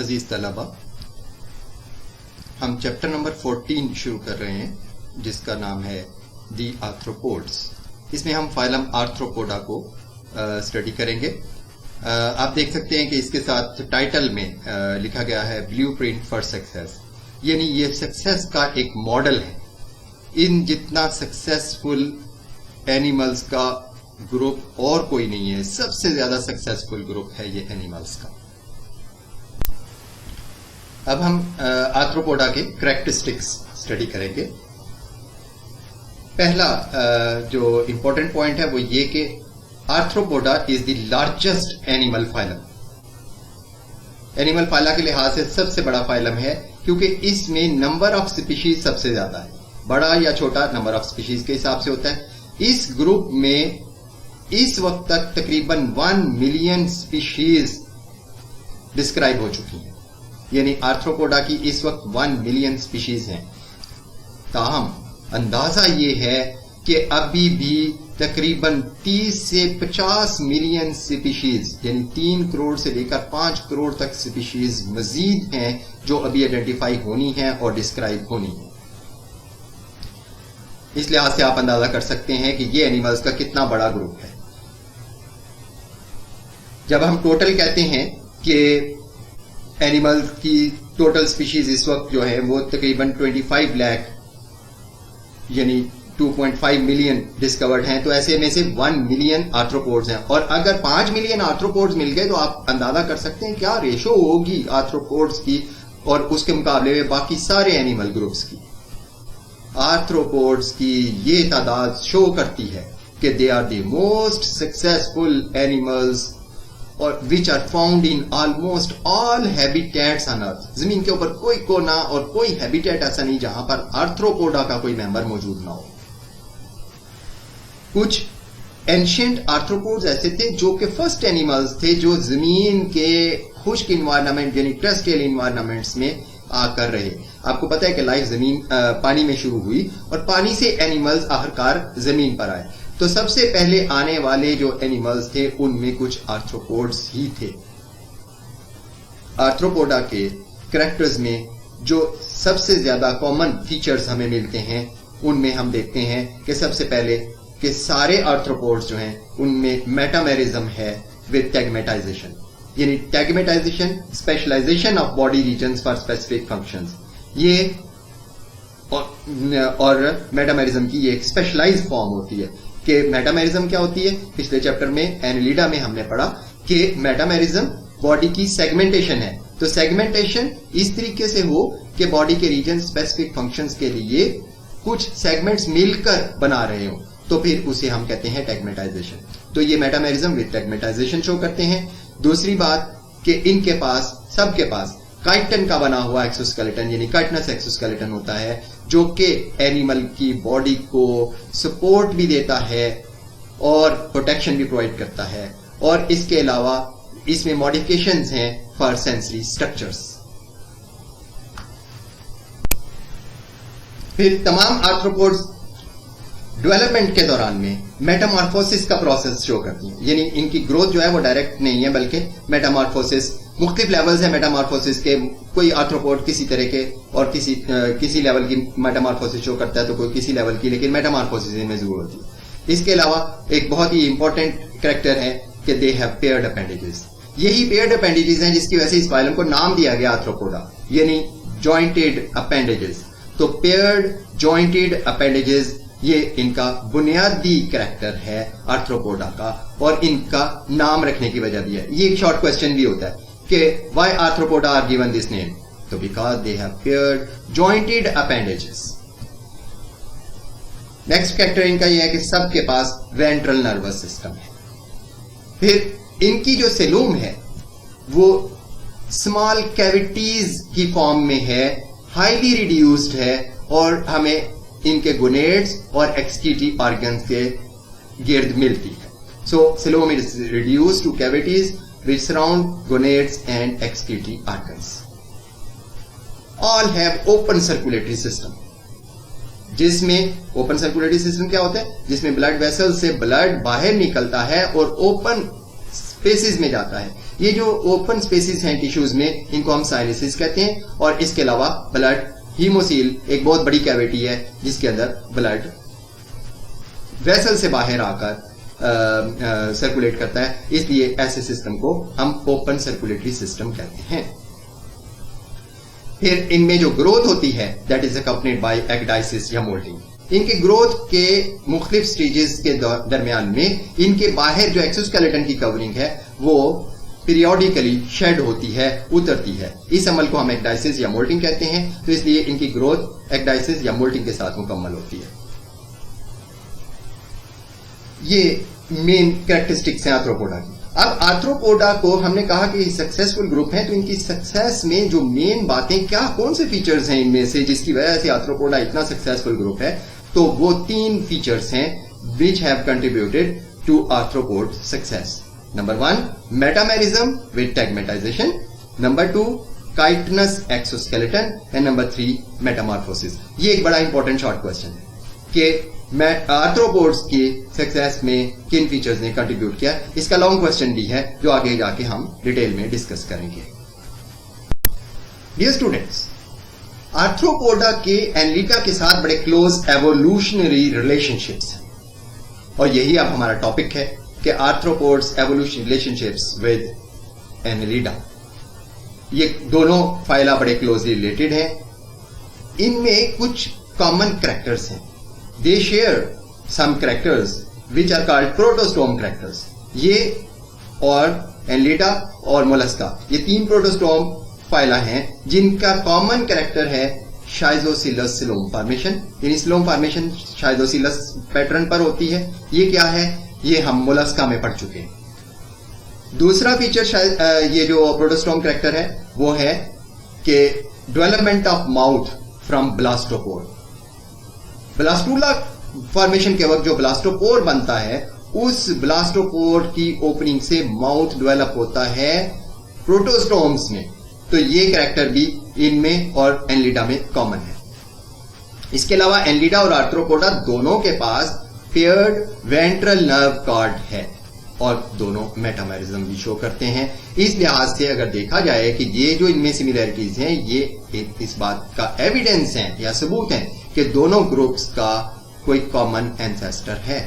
अजीज तलबा, हम chapter number 14 शुरू कर रहे हैं जिसका नाम है दी आर्थ्रोपोड्स। इसमें हम फाइलम आर्थ्रोपोडा को स्टडी करेंगे। आप देख सकते हैं कि इसके साथ टाइटल में लिखा गया है ब्लूप्रिंट फॉर सक्सेस, यानी ये सक्सेस का एक मॉडल है। इन जितना सक्सेसफुल एनिमल्स का ग्रुप और कोई नहीं है, सबसे ज्यादा सक्सेसफुल ग्रुप है ये एनिमल्स का। अब हम आर्थ्रोपोडा के कैरेक्टरिस्टिक्स स्टडी करेंगे। पहला जो इंपॉर्टेंट पॉइंट है वो ये कि arthropoda is the largest animal phylum. Animal phyla के लिहाज से सबसे बड़ा फाइलम है क्योंकि इसमें नंबर ऑफ स्पीशीज सबसे ज्यादा है। बड़ा या छोटा नंबर ऑफ स्पीशीज के हिसाब से होता है। इस ग्रुप में इस वक्त तक तकरीबन 1 मिलियन स्पीशीज डिस्क्राइब हो चुकी हैं, यानी आर्थ्रोपोडा की इस वक्त 1 मिलियन स्पीशीज हैं। ताहम अंदाजा ये है कि अभी भी तकरीबन 30 से 50 मिलियन स्पीशीज यानी 3 करोड़ से लेकर 5 करोड़ तक स्पीशीज मजीद हैं जो अभी आइडेंटिफाई होनी है और डिस्क्राइब होनी है। इस लिहाज से आप अंदाजा कर सकते हैं कि ये एनिमल्स का कितना बड़ा ग्रुप है। जब हम टोटल कहते हैं कि एनिमल्स की टोटल स्पीशीज इस वक्त जो है वो तकरीबन 25 लाख यानी 2.5 मिलियन डिस्कवर्ड हैं, तो ऐसे में से 1 मिलियन आर्थ्रोपोड्स हैं। और अगर 5 मिलियन आर्थ्रोपोड्स मिल गए तो आप अंदाजा कर सकते हैं क्या रेशो होगी आर्थ्रोपोड्स की और उसके मुकाबले में बाकी सारे एनिमल ग्रुप्स की। आर्थ्रोपोड्स की ये तादाद शो करती है कि they are the most successful animals और which are found in almost all habitats on earth. जमीन के ऊपर कोई कोना और कोई हैबिटेट ऐसा नहीं जहां पर आर्थ्रोपोडा का कोई मेंबर मौजूद ना हो। कुछ एंशिएंट आर्थ्रोपोड्स ऐसे थे जो कि फर्स्ट एनिमल्स थे जो जमीन के खुश्क इन्वायरमेंट यानी टेरेस्ट्रियल इन्वायरमेंट्स में आकर रहे। आपको पता है कि लाइफ जमीन पानी में शुरू हुई और पानी से एनिमल्स आखिरकार जमीन पर आए। तो सबसे पहले आने वाले जो एनिमल्स थे उनमें कुछ आर्थ्रोपोड्स ही थे। आर्थ्रोपोडा के कैरेक्टर्स में जो सबसे ज्यादा कॉमन फीचर्स हमें मिलते हैं उनमें हम देखते हैं कि सबसे पहले कि सारे आर्थ्रोपोड्स जो हैं उनमें मेटामेरिज्म है विद टैगमेटाइजेशन, यानी tagmatization specialization of body regions for specific functions. ये और मेटामेरिज्म की ये एक स्पेशलाइज्ड फॉर्म होती है। कि मेटामेरिज्म क्या होती है, पिछले चैप्टर में एनिलिडा में हमने पढ़ा कि मेटामेरिज्म बॉडी की सेगमेंटेशन है। तो सेगमेंटेशन इस तरीके से हो कि बॉडी के रीजन स्पेसिफिक फंक्शंस के लिए कुछ सेगमेंट्स मिलकर बना रहे हो, तो फिर उसे हम कहते हैं टैगमेटाइजेशन। तो ये मेटामेरिज्म विद टैगमेटाइजेशन शो करते हैं। दूसरी बात कि इनके पास सबके पास काइटन का बना हुआ एक्सोस्केलेटन यानी काइटनस एक्सोस्केलेटन होता है जो कि एनिमल की बॉडी को सपोर्ट भी देता है और प्रोटेक्शन भी प्रोवाइड करता है। और इसके अलावा इसमें मॉडिफिकेशंस हैं फॉर सेंसरी स्ट्रक्चर्स। फिर तमाम आर्थ्रोपोड्स डेवलपमेंट के दौरान में मेटामॉर्फोसिस का प्रोसेस शो करती है, यानी इनकी ग्रोथ जो है वो डायरेक्ट नहीं है बल्कि मेटामॉर्फोसिस। मुख्तलिफ लेवल्स है मेटामॉर्फोसिस के। कोई आर्थ्रोपोड किसी तरह के और किसी लेवल की मेटामॉर्फोसिस शो करता है तो कोई किसी लेवल की, लेकिन मेटामॉर्फोसिस में जरूर होती है। इसके अलावा एक बहुत ही इंपॉर्टेंट कैरेक्टर है कि दे हैव पेयर्ड अपेंडेजेस। यही पेयर्ड अपेंडेजेस हैं जिसकी वजह से इस फाइलम को नाम दिया गया आर्थ्रोपोडा, यानी जॉइंटेड अपेंडेजेस। तो पेयर्ड जॉइंटेड अपेंडेजेस ये इनका बुनियादी कैरेक्टर है आर्थ्रोपोडा का और इनका नाम रखने की वजह भी है। ये एक शॉर्ट क्वेश्चन भी होता है कि why Arthropoda are given this name, तो because they have paired jointed appendages. Next character इनका यह है कि सबके पास वेंट्रल नर्वस सिस्टम है। फिर इनकी जो सेलूम है वो स्मॉल कैविटीज की फॉर्म में है, हाईली रिड्यूस्ड है और हमें इनके गोनेड्स और एक्सक्रीटरी ऑर्गन्स के गिर्द मिलती है। So coelom is reduced to cavities which surround gonads and excretory organs. All have open circulatory system. जिसमें ओपन सर्कुलेटरी सिस्टम क्या होता है, जिसमें ब्लड वेसल से ब्लड बाहर निकलता है और ओपन स्पेसिस में जाता है। ये जो ओपन स्पेसिस हैं टिश्यूज में, इनको हम साइनसेस कहते हैं। और इसके अलावा ब्लड हीमोसील एक बहुत बड़ी कैविटी है जिसके अंदर ब्लड वेसल से बाहर आकर सर्कुलेट करता है, इसलिए ऐसे सिस्टम को हम ओपन सर्कुलेटरी सिस्टम कहते हैं। फिर इनमें जो ग्रोथ होती है that is accompanied by ecdysis या मोल्टिंग। इनके ग्रोथ के मुख्तलिफ स्टेजेस के दरमियान में इनके बाहर जो एक्सोस्केलेटन की कवरिंग है वो पीरियोडिकली शेड होती है, उतरती है। इस अमल को हम एक्डाइसिस या मोल्टिंग कहते हैं। तो इसलिए इनकी ग्रोथ एक्डाइसिस या मोल्टिंग के साथ मुकम्मल होती है। ये मेन कैरेक्टरिस्टिक्स हैं आर्थ्रोपोडा की। अब आर्थ्रोपोडा को हमने कहा कि सक्सेसफुल ग्रुप है, तो इनकी सक्सेस में जो मेन बातें क्या, कौन से फीचर्स हैं इनमें से जिसकी वजह से आर्थ्रोपोडा इतना सक्सेसफुल ग्रुप है, तो वो 3 फीचर्स हैं which have contributed to arthropod success. Number 1 metamerism with tagmatization, number 2 chitinous exoskeleton and number 3 metamorphosis. ये एक बड़ा इंपॉर्टेंट शॉर्ट क्वेश्चन है कि आर्थ्रोपोड्स की सक्सेस में किन फीचर्स ने कंट्रीब्यूट किया। इसका लॉन्ग क्वेश्चन भी है जो आगे जाके हम डिटेल में डिस्कस करेंगे। डियर स्टूडेंट्स, आर्थ्रोपोडा के एनलिटा के साथ बड़े क्लोज एवोल्यूशनरी रिलेशनशिप्स हैं और यही अब हमारा टॉपिक है कि आर्थ्रोपोड्स एवोल्यूशन रिलेशनशिप्स विद एनलिटा। ये दोनों फाइला बड़े क्लोजली रिलेटेड हैं। इनमें कुछ कॉमन कैरेक्टर्स हैं। They share some characters which are called protostome characters. ये और एनलिटा और मोलस्का, ये 3 प्रोटोस्टोम फाइला हैं जिनका कॉमन कैरेक्टर है शाइजोसिलस सिलोम फॉर्मेशन। यानी सिलोम फॉर्मेशन शाइजोसिलस पैटर्न पर होती है। ये क्या है, ये हम मोलस्का में पढ़ चुके हैं। दूसरा फीचर ये जो प्रोटोस्टोम कैरेक्टर है वो है कि development of mouth from blastopore. Blastula formation के वक्त जो ब्लास्टोपोर बनता है, उस ब्लास्टोपोर की ओपनिंग से माउथ डेवलप होता है प्रोटोस्टोम्स में। तो ये कैरेक्टर भी इनमें और एनलिडा में कॉमन है। इसके अलावा एनलिडा और आर्थ्रोपोडा दोनों के पास पेयर्ड वेंट्रल नर्व कॉर्ड है और दोनों मेटामेरिज्म भी शो करते हैं। इस लिहाज से अगर देखा जाए कि ये जो इनमें सिमिलैरिटीज हैं, ये इस बात का एविडेंस है या सबूत है कि दोनों ग्रुप्स का कोई कॉमन एंसेस्टर है।